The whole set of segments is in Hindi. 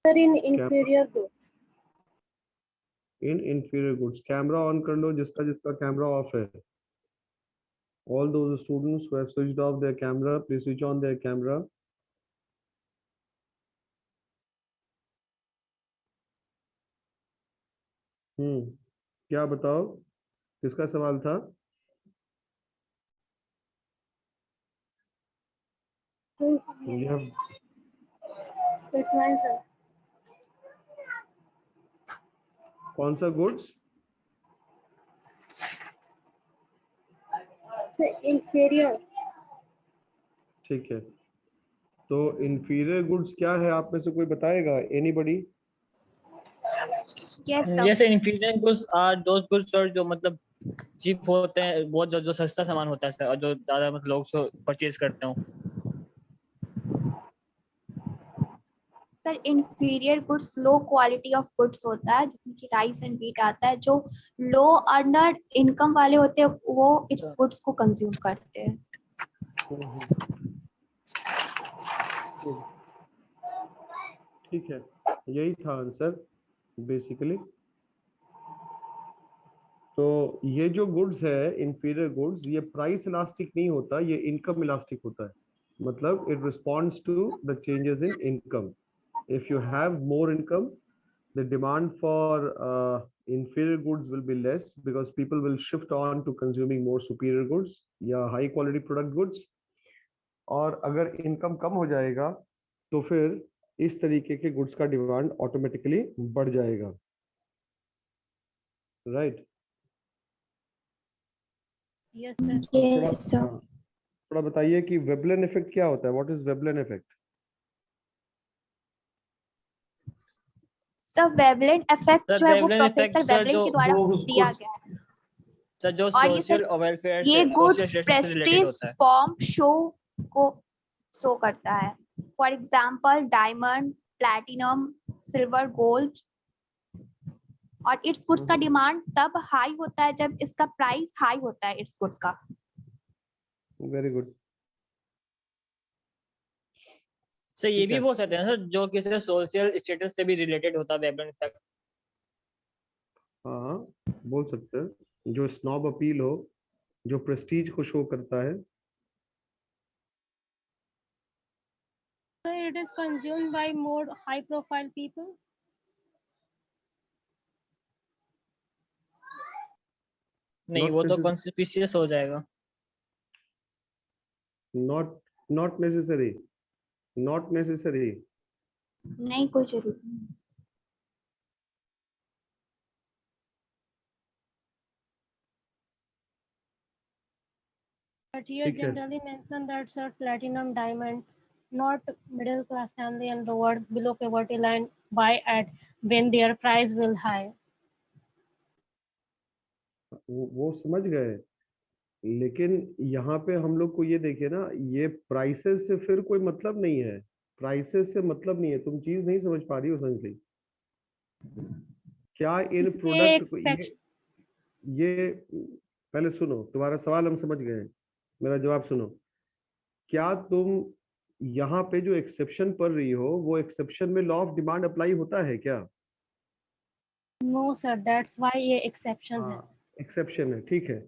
Sir, in inferior goods. In inferior goods. Camera on कर लो जिसका जिसका कैमरा ऑफ है. All those students who have switched off their camera, please switch on their camera. क्या बताओ, किसका सवाल था? Yeah. That's mine, sir. कौन सा गुड्स? Sir, inferior. ठीक है, तो inferior goods क्या है, आप में से कोई बताएगा? Anybody? Yes, sir. Yes, inferior goods are those goods sir जो मतलब चीप होते हैं, बहुत जो सस्ता सामान होता है सर, और जो ज्यादा मतलब लोग उसको परचेज करते हो. Sir inferior goods low quality of goods होता है जिसमें कि राइस एंड व्हीट आता है. जो लो अर्नर इनकम वाले होते हैं वो इट्स गुड्स को कंज्यूम करते हैं. ठीक है, यही था आंसर बेसिकली. तो ये जो गुड्स है इंफीरियर गुड्स, ये प्राइस इलास्टिक नहीं होता, ये इनकम इलास्टिक होता है. मतलब it responds to the changes in income. If you have more income, the demand for inferior goods will be less because people will shift on to consuming more superior goods या high quality product goods. और अगर इनकम कम हो जाएगा तो फिर इस तरीके के गुड्स का डिमांड ऑटोमेटिकली बढ़ जाएगा. Right? Yes, sir. Yes, sir. थोड़ा बताइए कि वेबलन इफेक्ट क्या होता है. What is Veblen effect? Sir वेवलेंट इफेक्ट जो है वो Veblen effect, प्रोफेसर sir, वेवलेंट के द्वारा दिया गया है. सर जो और ये सोशल सर वेलफेयर ये से गुड्स सोशल स्टेटस से रिलेटेड प्रेस्टीज होता है. फॉर्म शो को शो करता है. For example diamond, platinum, silver, gold. और इट्स गुड्स का डिमांड तब हाई होता है जब इसका प्राइस हाई होता है इट्स गुड्स का. Very good. सर ये भी बोल सकते हैं सर जो किसी सोशल स्टेटस से भी रिलेटेड होता है वेबलन इफेक्ट. हाँ, बोल सकते हैं. जो स्नॉब अपील हो, जो प्रेस्टीज को शो करता है. Sir, it is consumed by more high profile people. नहीं, वो तो कॉन्स्पिशियस हो जाएगा. Not necessary. Not necessary. नहीं, कोई जरूरत नहीं. But here generally mention that sir platinum, diamond, not middle class family and lower below poverty line buy at when their price will high. वो समझ गए, लेकिन यहाँ पे हम लोग को ये देखिए ना, ये प्राइसेस से फिर कोई मतलब नहीं है. प्राइसेस से मतलब नहीं है. तुम चीज नहीं समझ पा रही हो संजली. क्या इन प्रोडक्ट को ये पहले सुनो, तुम्हारा सवाल हम समझ गए, मेरा जवाब सुनो. क्या तुम यहाँ पे जो एक्सेप्शन पढ़ रही हो, वो एक्सेप्शन में लॉ ऑफ डिमांड अप्लाई होता है क्या? No sir, that's why ये exception है. एक्सेप्शन है, ठीक है.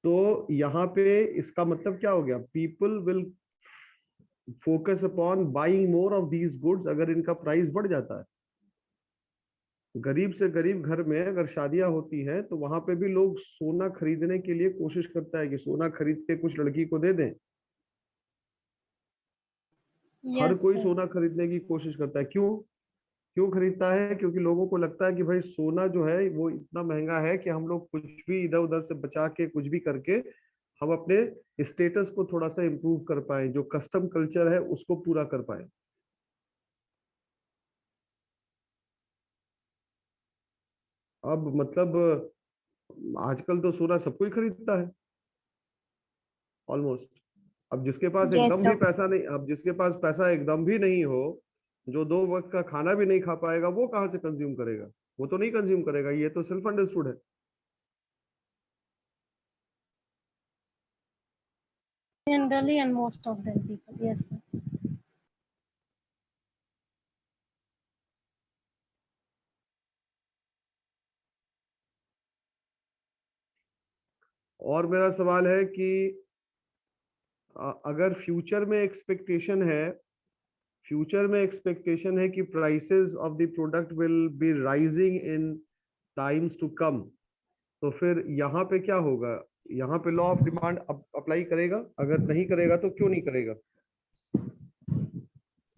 तो यहाँ पे इसका मतलब क्या हो गया? People will focus upon buying more of these goods अगर इनका प्राइस बढ़ जाता है. गरीब से गरीब घर में अगर शादियां होती हैं तो वहां पे भी लोग सोना खरीदने के लिए कोशिश करता है कि सोना खरीद के कुछ लड़की को दे दें. हर कोई सोना खरीदने की कोशिश करता है. क्यों क्यों खरीदता है? क्योंकि लोगों को लगता है कि भाई सोना जो है वो इतना महंगा है कि हम लोग कुछ भी इधर उधर से बचा के कुछ भी करके हम अपने स्टेटस को थोड़ा सा इम्प्रूव कर पाए, जो कस्टम कल्चर है उसको पूरा कर पाए. अब मतलब आजकल तो सोना सब कोई खरीदता है ऑलमोस्ट. अब जिसके पास एकदम भी पैसा नहीं, अब जिसके पास पैसा एकदम भी नहीं हो, जो 2 वक्त का खाना भी नहीं खा पाएगा, वो कहाँ से कंज्यूम करेगा? वो तो नहीं कंज्यूम करेगा. ये तो सेल्फ अंडरस्टूड है. Generally and most of them people, yes sir. और मेरा सवाल है कि अगर फ्यूचर में एक्सपेक्टेशन है कि prices of the product will be rising in times to come, तो फिर यहाँ पे क्या होगा? यहाँ पे लॉ ऑफ डिमांड अप्लाई करेगा? अगर नहीं करेगा तो क्यों नहीं करेगा?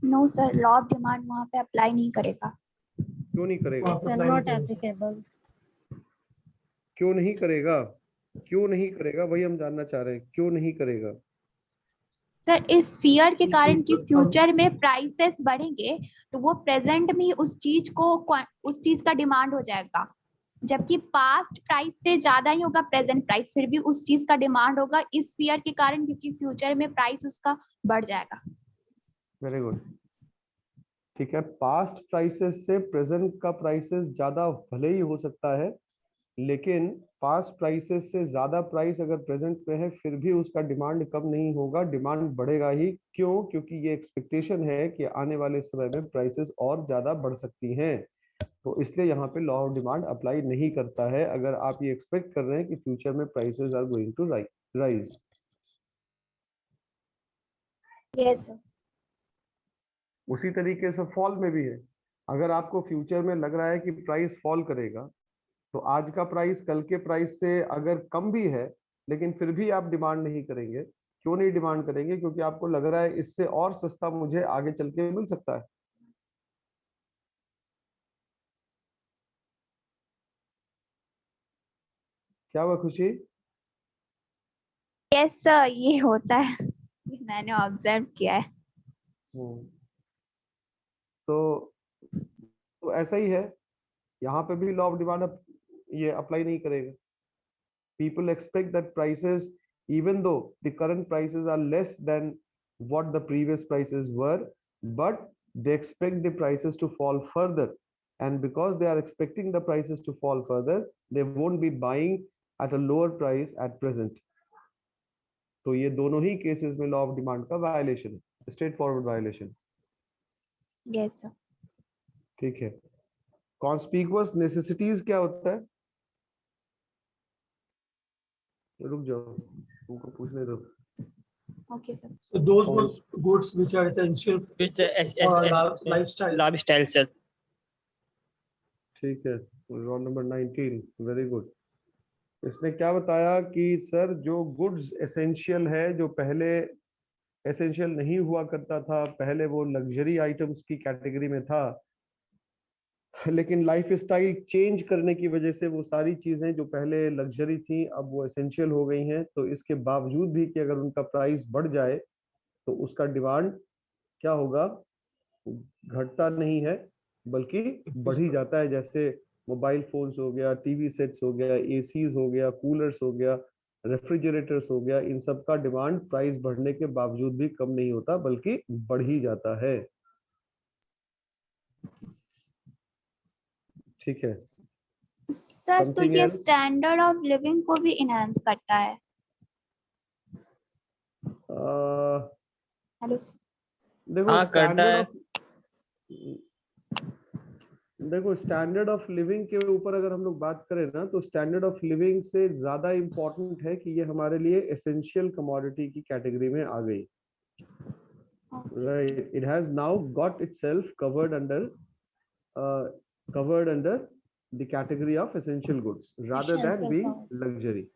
No sir, law of demand वहाँ पे अप्लाई नहीं करेगा। क्यों नहीं करेगा? It's not applicable. क्यों नहीं करेगा? क्यों नहीं करेगा वही हम जानना चाह रहे हैं, क्यों नहीं करेगा? सर इस फियर के कारण कि फ्यूचर में प्राइसेस बढ़ेंगे तो वो प्रेजेंट में उस चीज का डिमांड हो जाएगा, जबकि पास्ट प्राइस से ज्यादा ही होगा प्रेजेंट प्राइस, फिर भी उस चीज का डिमांड होगा इस फियर के कारण, क्योंकि फ्यूचर में प्राइस उसका बढ़ जाएगा। वेरी गुड, ठीक है। पास्ट प्राइसेस से प्रेजेंट का प्राइसेस ज्यादा भले ही हो सकता है, लेकिन पास्ट प्राइसेस से ज्यादा प्राइस अगर प्रेजेंट पे है फिर भी उसका डिमांड कम नहीं होगा, डिमांड बढ़ेगा ही। क्यों? क्योंकि ये एक्सपेक्टेशन है कि आने वाले समय में प्राइसेस और ज्यादा बढ़ सकती हैं, तो इसलिए यहाँ पे लॉ ऑफ डिमांड अप्लाई नहीं करता है अगर आप ये एक्सपेक्ट कर रहे हैं कि फ्यूचर में prices are going to rise. Yes sir. उसी तरीके से फॉल में भी है, अगर आपको फ्यूचर में लग रहा है कि प्राइस फॉल करेगा, तो आज का प्राइस कल के प्राइस से अगर कम भी है लेकिन फिर भी आप डिमांड नहीं करेंगे। क्यों नहीं डिमांड करेंगे? क्योंकि आपको लग रहा है इससे और सस्ता मुझे आगे चल के मिल सकता है। क्या हुआ खुशी? यस सर, ये होता है, मैंने ऑब्जर्व किया है। तो ऐसा ही है, यहाँ पे भी लॉ ऑफ डिमांड ये अप्लाई नहीं करेगा। People expect that prices, even though the current prices are less than what the previous prices were, but they expect the prices to fall further, and because they are expecting the prices to fall further, they won't be buying at a lower price at present. तो ये दोनों ही केसेस में लॉ ऑफ डिमांड का वायलेशन है, straight forward violation. Yes sir. ठीक है। कॉन्स्पिकुअस नेसेसिटीज क्या होता है? रुक जाओ, उनको पूछने दो। Okay, sir. So those goods which are essential for lifestyle, sir. ठीक है, रोल नंबर 19, वेरी गुड। इसने क्या बताया कि सर जो गुड्स एसेंशियल है, जो पहले एसेंशियल नहीं हुआ करता था, पहले वो लग्जरी आइटम्स की कैटेगरी में था, लेकिन लाइफ स्टाइल चेंज करने की वजह से वो सारी चीजें जो पहले लग्जरी थी अब वो एसेंशियल हो गई हैं। तो इसके बावजूद भी कि अगर उनका प्राइस बढ़ जाए तो उसका डिमांड क्या होगा? घटता नहीं है बल्कि बढ़ ही जाता है। जैसे मोबाइल फोन्स हो गया, टीवी सेट्स हो गया, एसीज हो गया, कूलर्स हो गया, रेफ्रिजरेटर्स हो गया, इन सब का डिमांड प्राइस बढ़ने के बावजूद भी कम नहीं होता बल्कि बढ़ ही जाता है। ठीक है सर, तो ये स्टैंडर्ड ऑफ लिविंग को भी इनहांस करता है। हेलो देखो, स्टैंडर्ड ऑफ लिविंग के ऊपर अगर हम लोग बात करें ना, तो स्टैंडर्ड ऑफ लिविंग से ज्यादा इम्पोर्टेंट है कि ये हमारे लिए एसेंशियल कमोडिटी की कैटेगरी में आ गई। Right, it has now got itself covered under the category of essential goods rather than being luxury.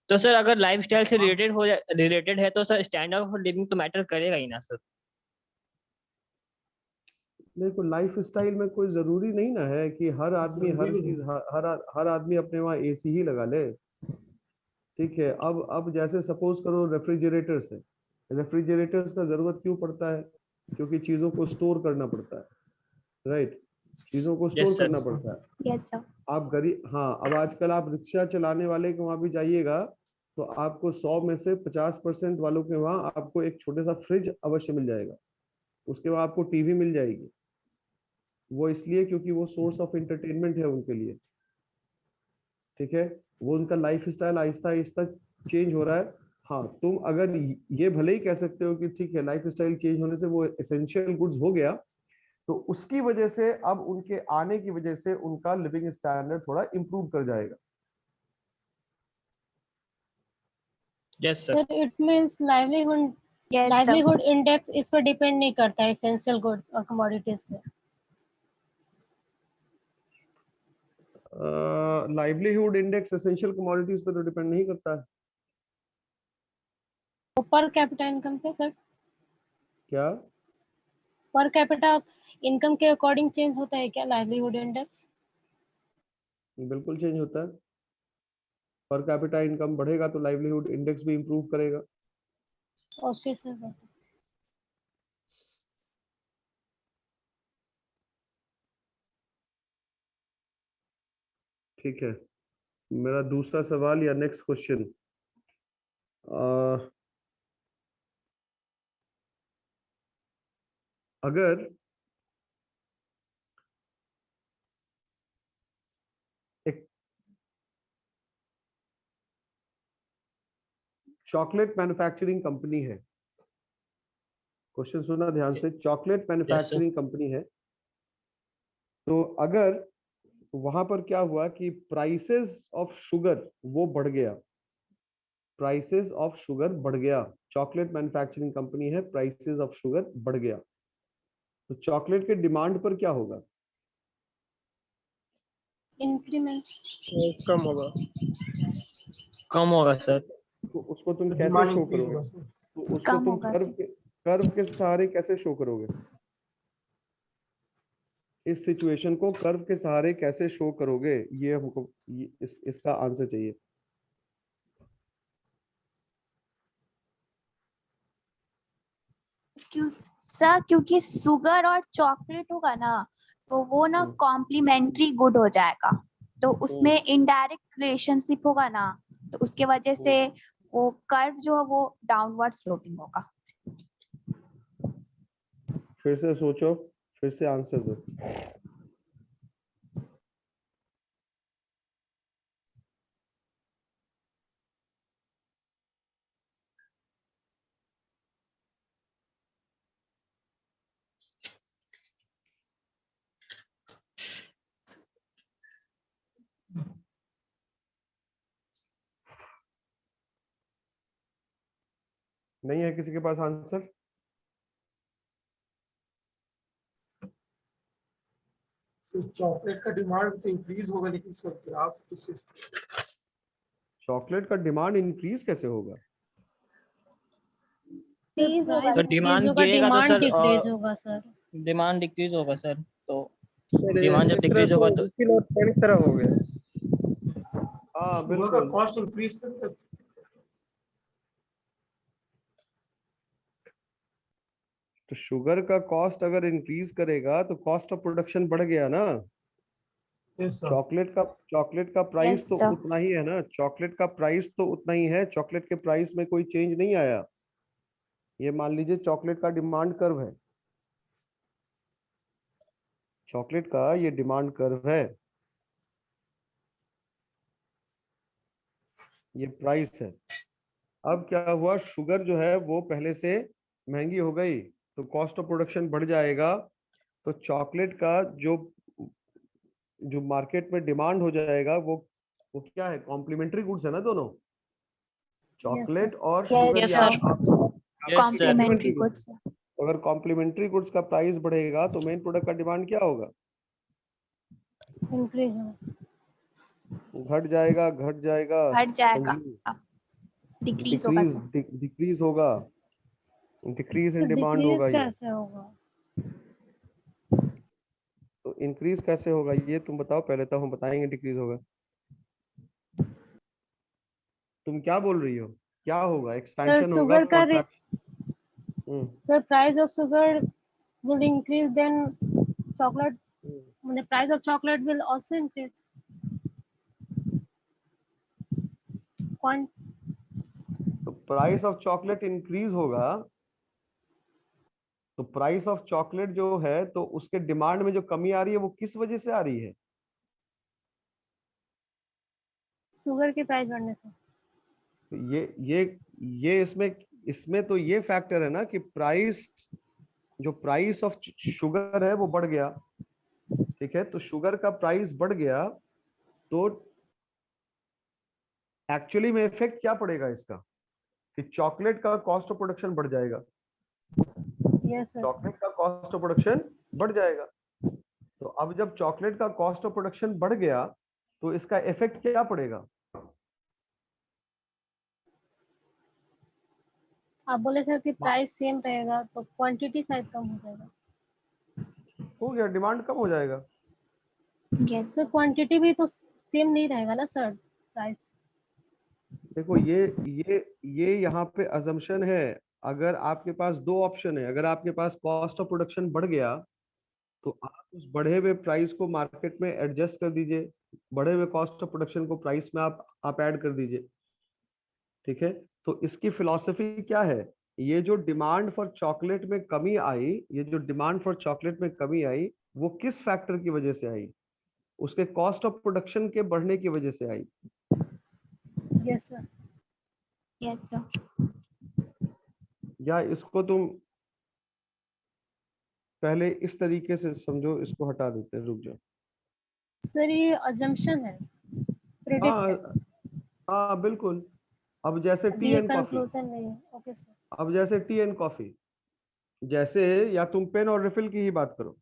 तो सर अगर लाइफस्टाइल से रिलेटेड है तो सर स्टैंडर्ड ऑफ लिविंग तो मैटर करेगा ही ना सर। देखो, लाइफ स्टाइल में कोई जरूरी नहीं ना है कि हर आदमी हर चीज हर आदमी अपने वहाँ एसी ही लगा ले। ठीक है, अब जैसे सपोज करो रेफ्रिजरेटर्स है, रेफ्रिजरेटर्स का जरूरत क्यों पड़ता है? क्योंकि चीजों को स्टोर करना पड़ता है, राइट? चीजों को स्टोर करना पड़ता है। Yes sir. आप गरीब, हाँ, अब आजकल आप रिक्शा चलाने वाले के वहां भी जाइएगा तो आपको 100 में से 50% वालों के वहां आपको एक छोटा सा फ्रिज अवश्य मिल जाएगा, उसके बाद आपको टीवी मिल जाएगी। वो इसलिए क्योंकि वो सोर्स ऑफ एंटरटेनमेंट है उनके लिए। ठीक है, वो उनका life style Aahista Aahista change हो रहा है। हाँ, तुम अगर ये भले ही कह सकते हो कि ठीक है लाइफ स्टाइल चेंज होने से वो एसेंशियल गुड्स हो गया, तो उसकी वजह से अब उनके आने की वजह से उनका लिविंग स्टैंडर्ड थोड़ा इंप्रूव कर जाएगा। Yes sir. Sir it means livelihood Yes, sir. Livelihood index इस पर डिपेंड नहीं करता है एसेंशियल गुड्स और कमोडिटीज पे। लाइवलीहुड इंडेक्स एसेंशियल कमोडिटीज पे तो डिपेंड नहीं करता है। तो पर कैपिटा इनकम पे सर, क्या? पर कैपिटा इनकम के अकॉर्डिंग चेंज होता है क्या लाइवलीहुड इंडेक्स? बिल्कुल चेंज होता है। पर कैपिटा इनकम बढ़ेगा तो लाइवलीहुड इंडेक्स भी इंप्रूव करेगा। Okay sir. ठीक है, मेरा दूसरा सवाल या नेक्स्ट क्वेश्चन, अगर एक चॉकलेट मैन्युफैक्चरिंग कंपनी है, क्वेश्चन सुनना ध्यान से, चॉकलेट मैन्युफैक्चरिंग कंपनी है, तो अगर वहां पर क्या हुआ कि प्राइसेस ऑफ शुगर वो बढ़ गया, प्राइसेस ऑफ शुगर बढ़ गया, चॉकलेट मैन्युफैक्चरिंग कंपनी है, प्राइसेस ऑफ शुगर बढ़ गया, तो चॉकलेट के डिमांड पर क्या होगा? इंक्रीमेंट। कम होगा। कम होगा सर। तो उसको तुम कैसे डिमांड शो इंक्रीज करोगे? होगा सर। तो उसको कम तुम होगा सर। कर्व के सहारे कैसे शो करोगे? इस सिचुएशन को कर्व के सहारे कैसे शो करोगे, ये हमको इसका आंसर चाहिए। सर क्योंकि शुगर और चॉकलेट होगा ना, तो वो ना कॉम्प्लीमेंट्री गुड हो जाएगा, तो उसमें इनडायरेक्ट रिलेशनशिप होगा ना, तो उसके वजह से वो कर्व जो है वो डाउनवर्ड स्लोपिंग होगा। फिर से सोचो, फिर से आंसर दो। नहीं है किसी के पास आंसर? तो चॉकलेट का डिमांड तो इंक्रीज होगा, लेकिन सर ग्राफ किसी चॉकलेट का डिमांड इंक्रीज कैसे होगा? प्राइस सर डिमांड होगा, गिरेगा तो डिमांड सर डिक्रीज होगा सर। डिमांड डिक्रीज होगा सर, तो सर डिमांड जब इस तरह डिक्रीज होगा तो रिफिल और पेन की तरह हो गया। हाँ शुगर का बिल्कुल। कॉस्ट इंक्रीज करेगा। तो शुगर का कॉस्ट अगर इंक्रीज करेगा तो कॉस्ट ऑफ प्रोडक्शन बढ़ गया ना। Yes sir. चॉकलेट का प्राइस Yes, तो sir. उतना ही है ना, चॉकलेट का प्राइस तो उतना ही है, चॉकलेट के प्राइस में कोई चेंज नहीं आया। ये मान लीजिए चॉकलेट का डिमांड कर्व है, चॉकलेट का ये डिमांड कर्व है, ये प्राइस है। अब क्या हुआ, शुगर जो है वो पहले से महंगी हो गई, तो कॉस्ट ऑफ प्रोडक्शन बढ़ जाएगा, तो चॉकलेट का जो जो मार्केट में डिमांड हो जाएगा वो क्या है, कॉम्प्लीमेंट्री गुड्स है ना दोनों, चॉकलेट और sugar. Yes, Yes, sir. Yes sir. Complementary goods. अगर कॉम्प्लीमेंट्री गुड्स का प्राइस बढ़ेगा तो मेन प्रोडक्ट का डिमांड क्या होगा? इंक्रीज होगा। घट जाएगा, घट जाएगा, घट जाएगा, डिक्रीज होगा डिक्रीज सर। डिक्रीज होगा, डिक्रीज इन डिमांड डिक्रीज होगा। ये कैसे होगा? तो इंक्रीज कैसे होगा ये तुम बताओ पहले, तब हम बताएंगे डिक्रीज होगा। तुम क्या बोल रही हो, क्या होगा? एक्सपेंशन होगा, शुगर का hmm, sir price of sugar will increase, then chocolate, the price of chocolate will also increase. तो प्राइस ऑफ चॉकलेट इंक्रीज होगा, तो प्राइस ऑफ चॉकलेट जो है तो उसके डिमांड में जो कमी आ रही है वो किस वजह से आ रही है? शुगर की प्राइस बढ़ने से। तो ये इसमें तो ये फैक्टर है ना कि जो प्राइस ऑफ शुगर है वो बढ़ गया, ठीक है, तो शुगर का प्राइस बढ़ गया, तो एक्चुअली में इफेक्ट क्या पड़ेगा इसका? कि चॉकलेट का कॉस्ट ऑफ प्रोडक्शन बढ़ जाएगा, Yes, sir. चॉकलेट का कॉस्ट ऑफ प्रोडक्शन बढ़ जाएगा। तो अब जब चॉकलेट का कॉस्ट ऑफ प्रोडक्शन बढ़ गया तो इसका इफेक्ट क्या पड़ेगा? आप बोले सर कि प्राइस सेम रहेगा तो क्वांटिटी शायद कम हो जाएगा। हो गया, डिमांड कम हो जाएगा। यस तो क्वांटिटी भी तो सेम नहीं रहेगा ना सर, प्राइस। देखो ये यहाँ पे अजम्पशन है। अगर आपके पास दो ऑप्शन है, अगर आपके पास कॉस्ट ऑफ प्रोडक्शन बढ़ गया तो आप उस बढ़े हुए प्राइस को मार्केट में एडजस्ट कर दीजिए, बढ़े हुए कॉस्ट ऑफ प्रोडक्शन को प्राइस में आप ऐड कर दीजिए, ठीक है। तो इसकी फिलॉसफी क्या है? ये जो डिमांड फॉर चॉकलेट में कमी आई, ये जो डिमांड फॉर चॉकलेट में कमी आई, वो किस फैक्टर की वजह से आई? उसके कॉस्ट ऑफ प्रोडक्शन के बढ़ने की वजह से आई। Yes sir. Yes sir. या इसको तुम पहले इस तरीके से समझो, इसको हटा देते हैं, रुक जाओ। सर ये अजम्पशन है, प्रेडिक्ट है, हाँ हाँ बिल्कुल। अब जैसे टी ये एंड कॉफी, कंक्लूजन नहीं है। Okay sir. अब जैसे टी एंड कॉफी, जैसे या तुम पेन और रिफिल की ही बात करो,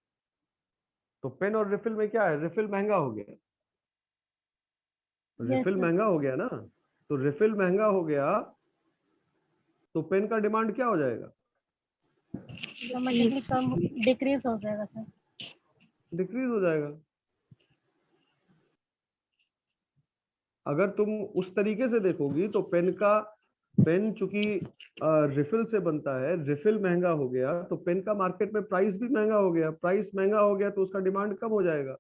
तो पेन और रिफिल में क्या है? रिफिल महंगा हो गया, यस रिफिल सर। महंगा हो गया ना। तो रिफिल महंगा हो गया तो पेन का डिमांड क्या हो जाएगा? ऑटोमेटिकली कम, डिक्रीज हो जाएगा सर। डिक्रीज हो जाएगा। अगर तुम उस तरीके से देखोगी तो पेन चूंकि रिफिल से बनता है, रिफिल महंगा हो गया तो पेन का मार्केट में प्राइस भी महंगा हो गया, प्राइस महंगा हो गया तो उसका डिमांड कम हो जाएगा।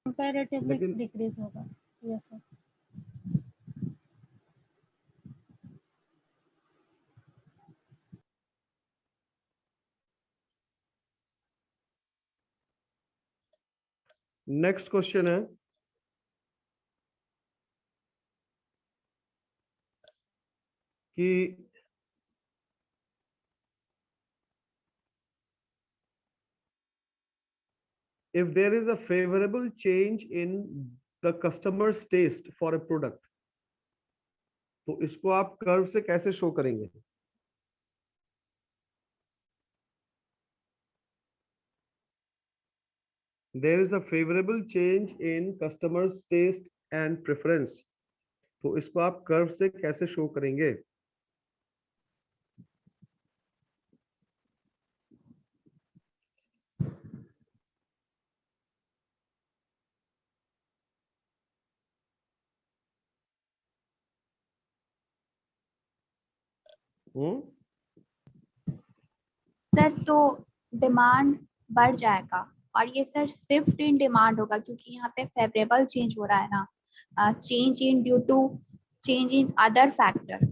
कंपैरेटिवली लेकिन डिक्रीज होगा। Yes sir. नेक्स्ट क्वेश्चन है कि if there is a favorable change in the customer's taste for a product, तो इसको आप कर्व से कैसे शो करेंगे? There is a favorable change in customer's taste and preference, तो इसको आप कर्व से कैसे शो करेंगे? सर तो डिमांड बढ़ जाएगा और ये सर शिफ्ट इन डिमांड होगा क्योंकि यहाँ पे फेवरेबल चेंज हो रहा है ना, change in due to change in other factor.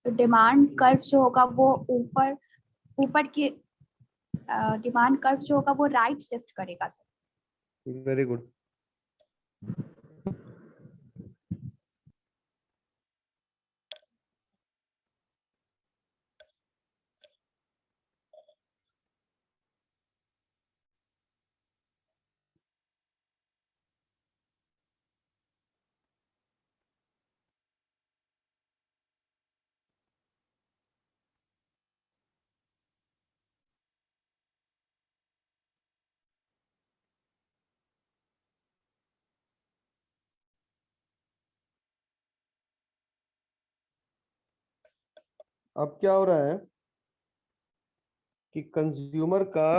तो डिमांड कर्व जो होगा वो ऊपर ऊपर की डिमांड कर्व जो होगा वो राइट शिफ्ट करेगा सर। Very good. अब क्या हो रहा है कि कंज्यूमर का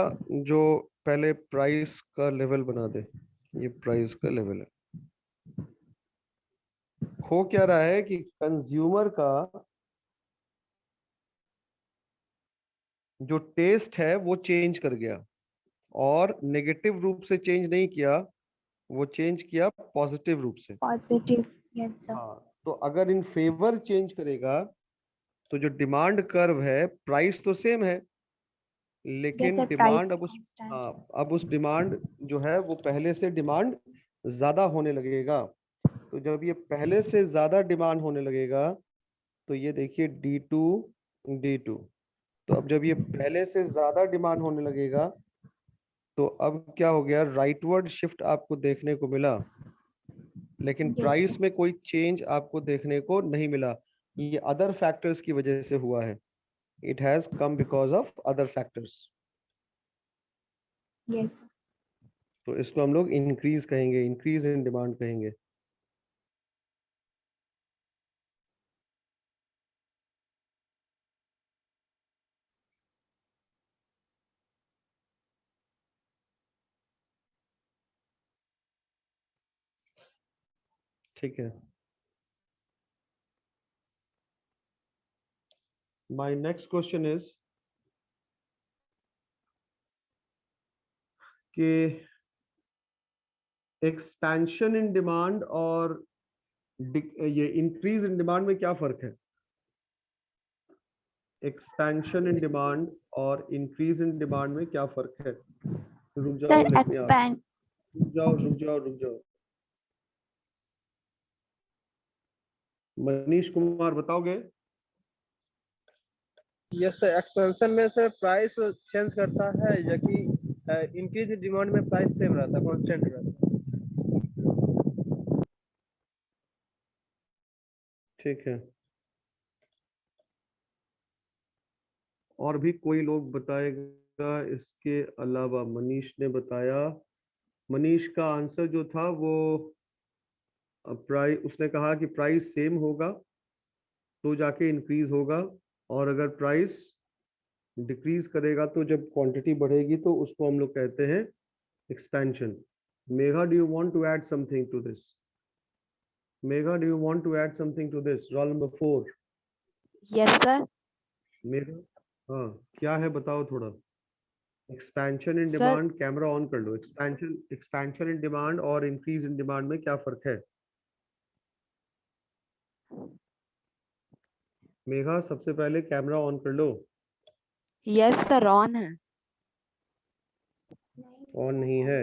जो पहले प्राइस का लेवल बना दे, ये प्राइस का लेवल है। हो क्या रहा है कि कंज्यूमर का जो टेस्ट है वो चेंज कर गया, और नेगेटिव रूप से चेंज नहीं किया, वो चेंज किया पॉजिटिव रूप से। पॉजिटिव। Yes sir. हाँ, तो अगर इन फेवर चेंज करेगा तो जो डिमांड कर्व है, प्राइस तो सेम है लेकिन सर, डिमांड प्राइस अब उस कांस्टेंट। अब उस डिमांड जो है वो पहले से डिमांड ज्यादा होने लगेगा। तो जब ये पहले से ज्यादा डिमांड होने लगेगा तो ये देखिए D2 तो अब जब ये पहले से ज्यादा डिमांड होने लगेगा तो अब क्या हो गया, राइटवर्ड शिफ्ट आपको देखने को मिला। लेकिन Yes, प्राइस में कोई चेंज आपको देखने को नहीं मिला। ये अदर फैक्टर्स की वजह से हुआ है। It has come because of other factors. yes. तो इसको हम लोग इंक्रीज कहेंगे, इंक्रीज इन डिमांड कहेंगे। ठीक है। माय नेक्स्ट क्वेश्चन इज कि एक्सपेंशन इन डिमांड और ये इंक्रीज इन डिमांड में क्या फर्क है? एक्सपेंशन इन डिमांड और इंक्रीज इन डिमांड में क्या फर्क है? रुक Sir, जाओ, लेट मी आस्क। expand. रुक जाओ Okay, रुक जाओ रुक जाओ। मनीष कुमार बताओगे? यस सर, एक्सपेंशन में सर प्राइस चेंज करता है, जबकि इंक्रीज डिमांड में प्राइस सेम रहता है, कांस्टेंट रहता है। ठीक है। और भी कोई लोग बताएगा इसके अलावा? मनीष ने बताया। मनीष का आंसर जो था वो प्राइस, उसने कहा कि प्राइस सेम होगा तो जाके इंक्रीज होगा, और अगर प्राइस डिक्रीज करेगा तो जब क्वांटिटी बढ़ेगी तो उसको हम लोग कहते हैं expansion. Megha, do you want to add something to this? Megha, do you want to add something to this? Roll number 4। yes, sir. Megha, हाँ क्या है बताओ थोड़ा। Expansion in Sir, demand, camera on कर लो। एक्सपेंशन इन डिमांड और इंक्रीज इन डिमांड में क्या फर्क है? मेघा, सबसे पहले कैमरा ऑन कर लो। yes, sir, on है। ऑन नहीं है।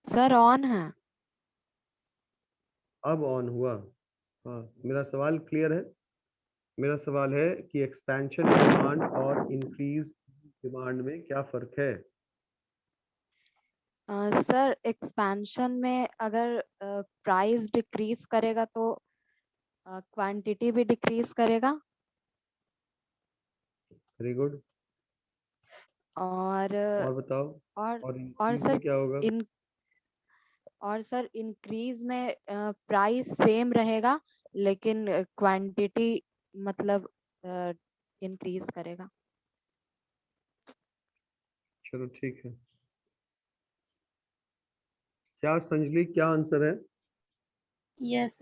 Sir, on है। अब ऑन हुआ। हाँ, मेरा सवाल क्लियर है। मेरा सवाल है कि एक्सपेंशन इन डिमांड और इंक्रीज डिमांड में क्या फर्क है? सर, एक्सपेंशन में अगर प्राइस डिक्रीज करेगा तो क्वांटिटी भी डिक्रीज करेगा, वेरी गुड। और बताओ। और और और इंक्रीज सर में क्या होगा? इंक्रीज में प्राइस सेम रहेगा, लेकिन क्वांटिटी मतलब इंक्रीज करेगा। चलो ठीक है। क्या संजली, क्या आंसर है? यस,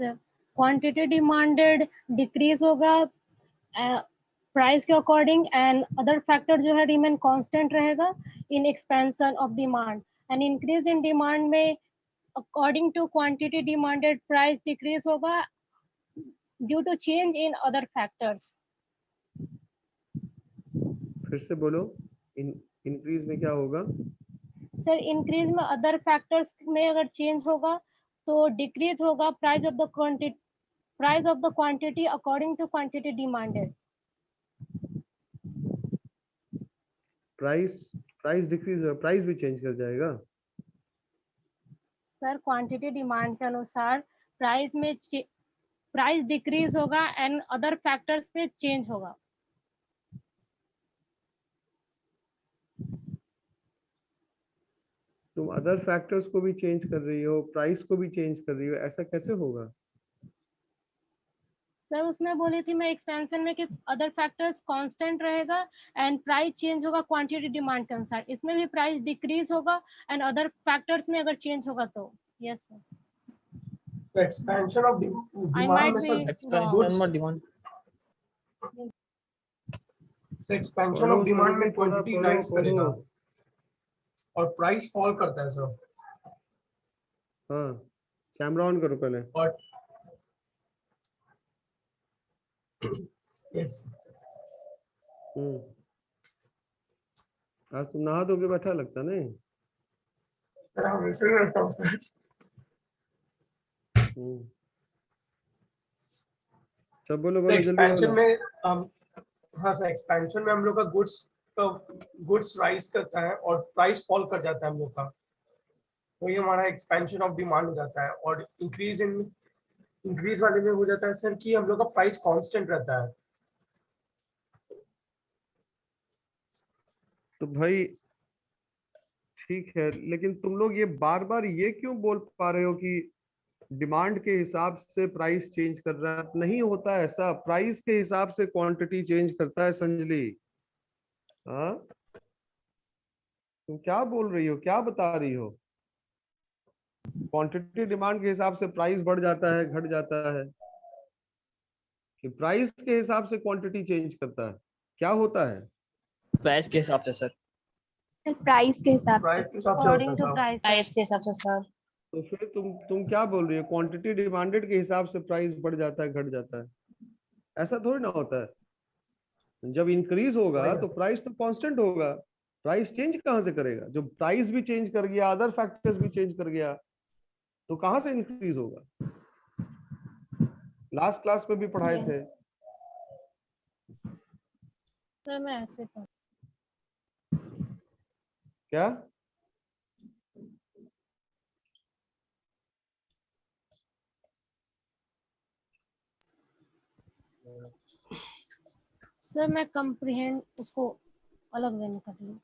क्वांटिटी डिमांडेड डिक्रीज होगा प्राइस के अकॉर्डिंग, एंड अदर फैक्टर जो है रिमेन कांस्टेंट रहेगा in expansion of demand, and increase in demand में according to quantity demanded price decrease होगा due to change in other factors. फिर से बोलो। इंक्रीज में क्या होगा? सर, इंक्रीज में अदर फैक्टर्स में अगर चेंज होगा तो डिक्रीज होगा price of the quantity according to quantity demanded. Price price decrease, price भी चेंज कर जाएगा। सर, क्वांटिटी डिमांड के अनुसार प्राइस डिक्रीज होगा एंड अदर फैक्टर्स पे चेंज होगा। तुम अदर फैक्टर्स को भी चेंज कर रही हो, प्राइस को भी चेंज कर रही हो, ऐसा कैसे होगा? सर, उसमें बोली थी मैं एक्सपेंशन में कि अदर फैक्टर्स कांस्टेंट रहेगा एंड प्राइस चेंज होगा क्वांटिटी डिमांड के अनुसार। इसमें भी प्राइस डिक्रीज होगा एंड अदर फैक्टर्स में अगर चेंज होगा तो यस सर। तो expansion of I demand might में सर be एक्सपेंशन में डिमांड एक्सपेंशन ऑफ डिमांड में क्वांटिटी राइज करेगा पढ़ो। और प्राइस फॉल करता है सर। हाँ, कैमरा ऑन करो पहले। और यस आज तुम नहा धो के बैठा लगता नहीं। सर, हमेशा ही रहता हूँ सर। सब बोलो तो बोलो जल्दी एक्सपेंशन बोलो। में हाँ सर, एक्सपेंशन में हम लोग का गुड्स राइज करता है और प्राइस फॉल कर जाता है हम लोग का। वही हमारा एक्सपेंशन ऑफ डिमांड हो जाता है। और इंक्रीज वाले में हो जाता है सर कि हम लोग का प्राइस कांस्टेंट रहता है। तो भाई ठीक है, लेकिन तुम लोग ये बार बार ये क्यों बोल पा रहे हो कि डिमांड के हिसाब से प्राइस चेंज कर रहा है? नहीं होता है ऐसा, प्राइस के हिसाब से क्वांटिटी चेंज करता है संजली। हाँ, तुम क्या बोल रही हो, क्या बता रही हो? क्वांटिटी डिमांड के हिसाब से प्राइस बढ़ जाता है, घट जाता है, कि प्राइस के हिसाब से क्वांटिटी चेंज करता है? क्या होता है? प्राइस के हिसाब से सर। सर प्राइस के हिसाब से। प्राइस के हिसाब से होता है अकॉर्डिंग टू साहब। प्राइस। प्राइस के हिसाब से सर। तो फिर तुम क्या बोल रही हो? क्वांटिटी डिमांडेड के हिसाब से प्राइस बढ़ जाता है, घट जाता है? ऐसा थोड़ी ना होता है। जब इंक्रीज होगा बढ़ेगा तो सर। प्राइस तो कांस्टेंट होगा। प्राइस चेंज कहाँ से करेगा? जो प्राइस भी चेंज कर गया, अदर फैक्टर्स भी चेंज कर गया, तो कहाँ से इंक्रीज होगा? लास्ट क्लास में भी पढ़ाए थे। सर मैं ऐसे कर क्या? सर मैं कंप्रीहेंड उसको अलग वे में कर लूँ।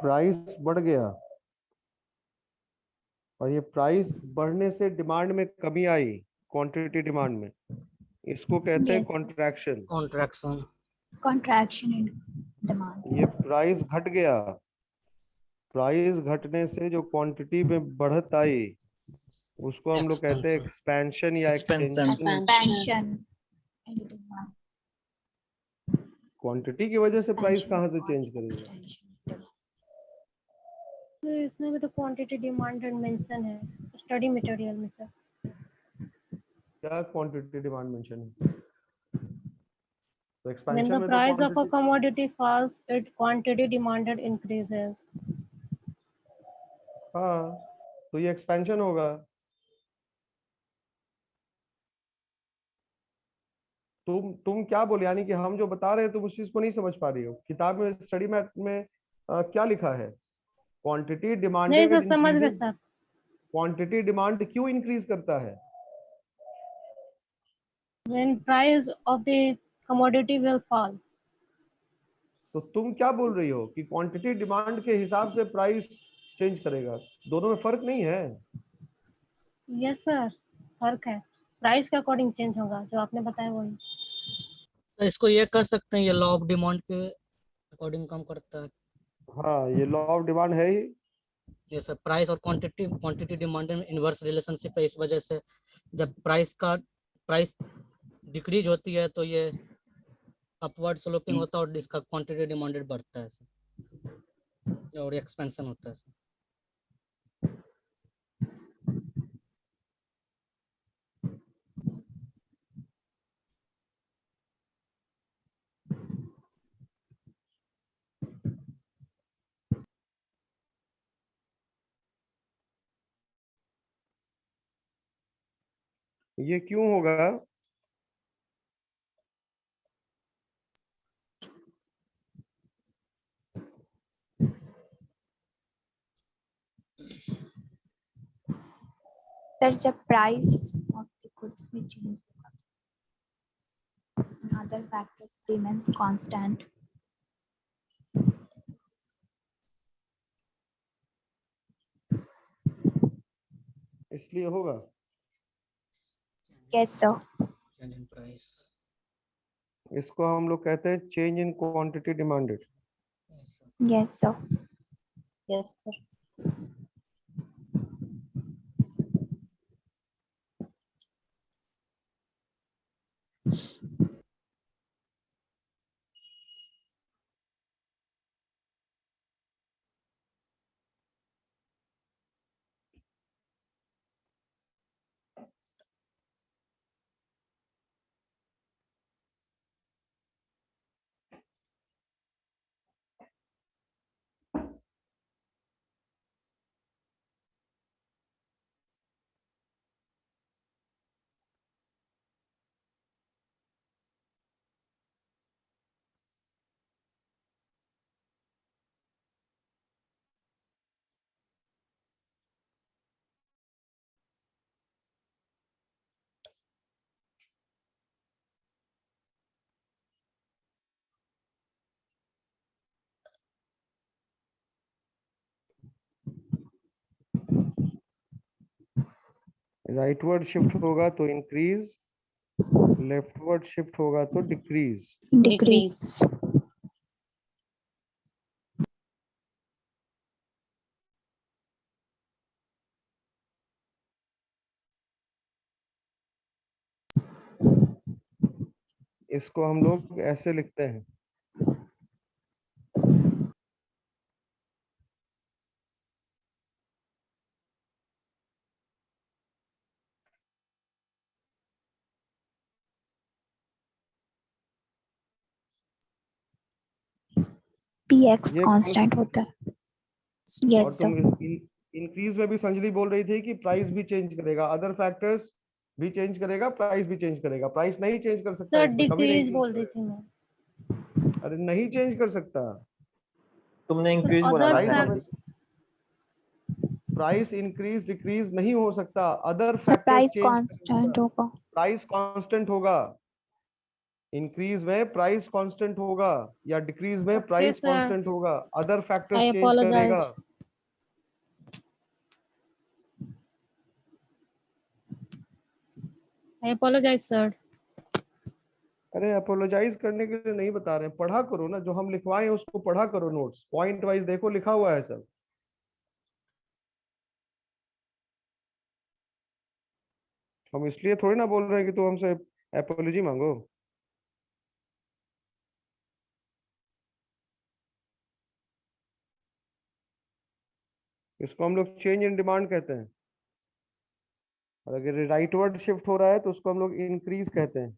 प्राइस बढ़ गया और ये प्राइस बढ़ने से डिमांड में कमी आई, क्वांटिटी डिमांड में, इसको कहते हैं Yes, contraction. Contraction. contraction in demand. ये प्राइस घट गया, प्राइस घटने से जो क्वांटिटी में बढ़त आई उसको हम लोग कहते हैं एक्सपेंशन। एक्सपेंशन या Expansion. Extension. Expansion in demand. Quantity की वजह से प्राइस Expansion कहाँ से or चेंज करेगा? extension. तो इसमें भी तो क्वांटिटी डिमांडेड मेंशन है स्टडी मटेरियल में सर। क्या क्वांटिटी डिमांड मेंशन है? तो When एक्सपेंशन the में तो price of a quantity. commodity falls, its quantity demanded increases. हाँ, तो ये एक्सपेंशन होगा। तुम क्या बोले, यानी कि हम जो बता रहे हैं तुम उस चीज को नहीं समझ पा रही हो? किताब में स्टडी मैथ में क्या लिखा है? क्वांटिटी नहीं डिमांडेड सर समझ गए इंक्रीजेस। सर। क्वांटिटी डिमांड क्यों इंक्रीज करता है? When price of the commodity will fall. तो तुम क्या बोल रही हो कि क्वांटिटी डिमांड के हिसाब से प्राइस चेंज करेगा? दोनों में फर्क नहीं है। यस सर फर्क है। प्राइस के अकॉर्डिंग चेंज होगा जो आपने बताया वही। तो इसको ये कह सकते हैं, ये लॉ ऑफ डिमांड के अकॉर्डिंग काम करता है। हाँ, ये लॉ ऑफ डिमांड है ही। ये सब प्राइस और क्वांटिटी क्वांटिटी डिमांड में इनवर्स रिलेशनशिप है। इस वजह से जब प्राइस डिक्रीज होती है तो ये अपवर्ड स्लोपिंग होता है और इसका क्वांटिटी डिमांडेड बढ़ता है और एक्सपेंशन होता है। ये क्यों होगा? सर जब प्राइस ऑफ द गुड्स में चेंज होगा, अदर फैक्टर्स रिमेन्स कांस्टेंट। इसलिए होगा। Yes sir. change in price. इसको हम लोग कहते हैं change in quantity demanded. Yes, sir. Yes sir. Yes sir. Rightward shift होगा तो इंक्रीज, लेफ्टवर्ड शिफ्ट होगा तो डिक्रीज। डिक्रीज। इसको हम लोग ऐसे लिखते हैं, px ये कांस्टेंट होता है। और यस तुम सर। इंक्रीज में भी संजलि बोल रही थी कि प्राइस भी चेंज करेगा, अदर फैक्टर्स भी चेंज करेगा, प्राइस भी चेंज करेगा। प्राइस नहीं चेंज कर सकता, सर इसमें कभी नहीं डिक्रीज change बोल रही करेगा। थी मैं। अरे नहीं चेंज कर सकता। तुमने सर इंक्रीज बोला अदर था प्राइस ना। प्राइस इंक्रीज डिक्रीज नहीं हो सकता, other sir factors price change constant होगा। प्राइस कांस्टेंट होगा। इंक्रीज में प्राइस कांस्टेंट होगा या डिक्रीज में ओके प्राइस सर, कांस्टेंट होगा, अदर फैक्टर्स आई चेंज करेगा। अपोलोजाइज। आई अपोलोजाइज सर। अरे अपोलोजाइज करने के लिए नहीं बता रहे हैं, पढ़ा करो ना, जो हम लिखवाए हैं उसको पढ़ा करो, नोट्स पॉइंट वाइज देखो, लिखा हुआ है सब। हम इसलिए थोड़ी ना बोल रहे हैं कि तू हमसे अपोलॉजी मांगो। इसको हम लोग चेंज इन डिमांड कहते हैं, और अगर राइटवर्ड शिफ्ट हो रहा है तो उसको हम लोग इंक्रीज कहते हैं।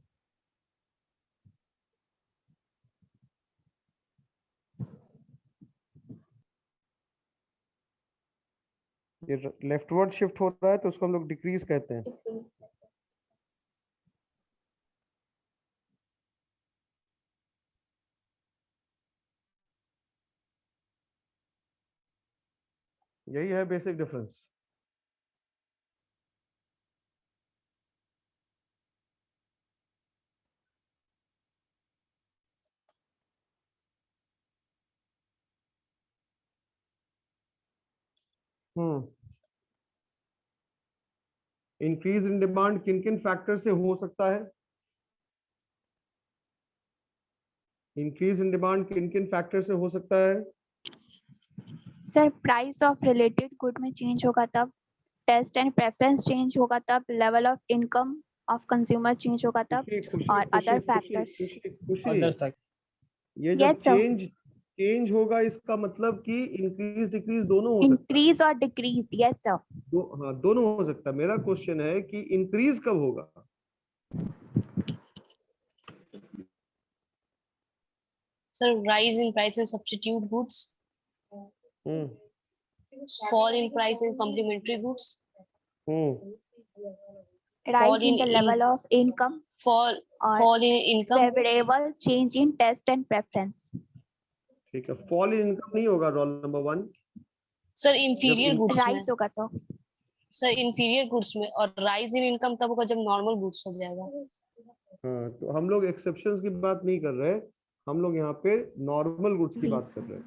ये लेफ्टवर्ड शिफ्ट हो रहा है तो उसको हम लोग डिक्रीज कहते हैं। यही है basic difference. Increase in demand किन किन फैक्टर से हो सकता है? इंक्रीज इन डिमांड किन किन फैक्टर से हो सकता है? Sir price of related good में चेंज होगा तब, टेस्ट एंड प्रेफरेंस चेंज होगा तब, level of income of consumer change होगा तब, खुशी खुशी और खुशी अदर खुशी फैक्टर्स। खुशी खुशी अदर फैक्टर। ये जब यस सर। चेंज होगा इसका मतलब कि इंक्रीज डिक्रीज दोनों हो सकता है। इंक्रीज और डिक्रीज। Yes sir. हाँ दोनों हो सकता है। मेरा क्वेश्चन है कि इंक्रीज कब होगा? Sir, rise in prices substitute goods. Fall in price in complementary goods. Rise in the level of income Fall in income. favorable change in taste and preference. ठीक है, फॉल इन इनकम नहीं होगा roll number 1। Sir, inferior goods में Rise होगा सर। सर इंफीरियर गुड्स में, और राइज इन इनकम तब होगा जब नॉर्मल गुड्स हो जाएगा। हाँ, तो हम लोग एक्सेप्शंस की बात नहीं कर रहे, हम लोग यहाँ पे नॉर्मल गुड्स की बात कर रहे हैं।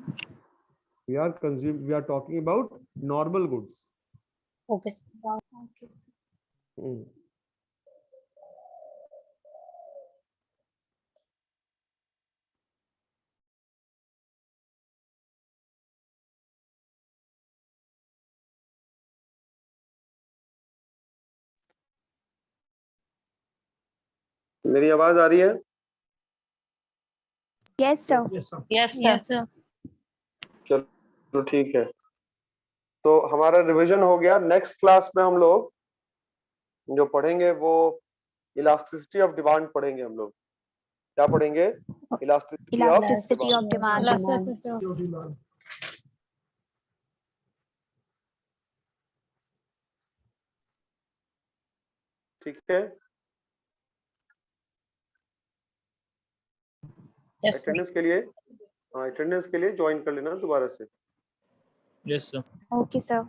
We are talking about normal goods. Okay sir. मेरी आवाज आ रही है? Yes sir. Yes, sir. Yes sir. Yes sir. चलो ठीक है, तो हमारा रिवीजन हो गया। नेक्स्ट क्लास में हम लोग जो पढ़ेंगे वो इलास्टिसिटी ऑफ डिमांड पढ़ेंगे। हम लोग क्या पढ़ेंगे? Elasticity of elasticity of demand. Your demand. ठीक है। Yes sir. अटेंडेंस के लिए ज्वाइन कर लेना दोबारा से। Yes sir. Okay sir.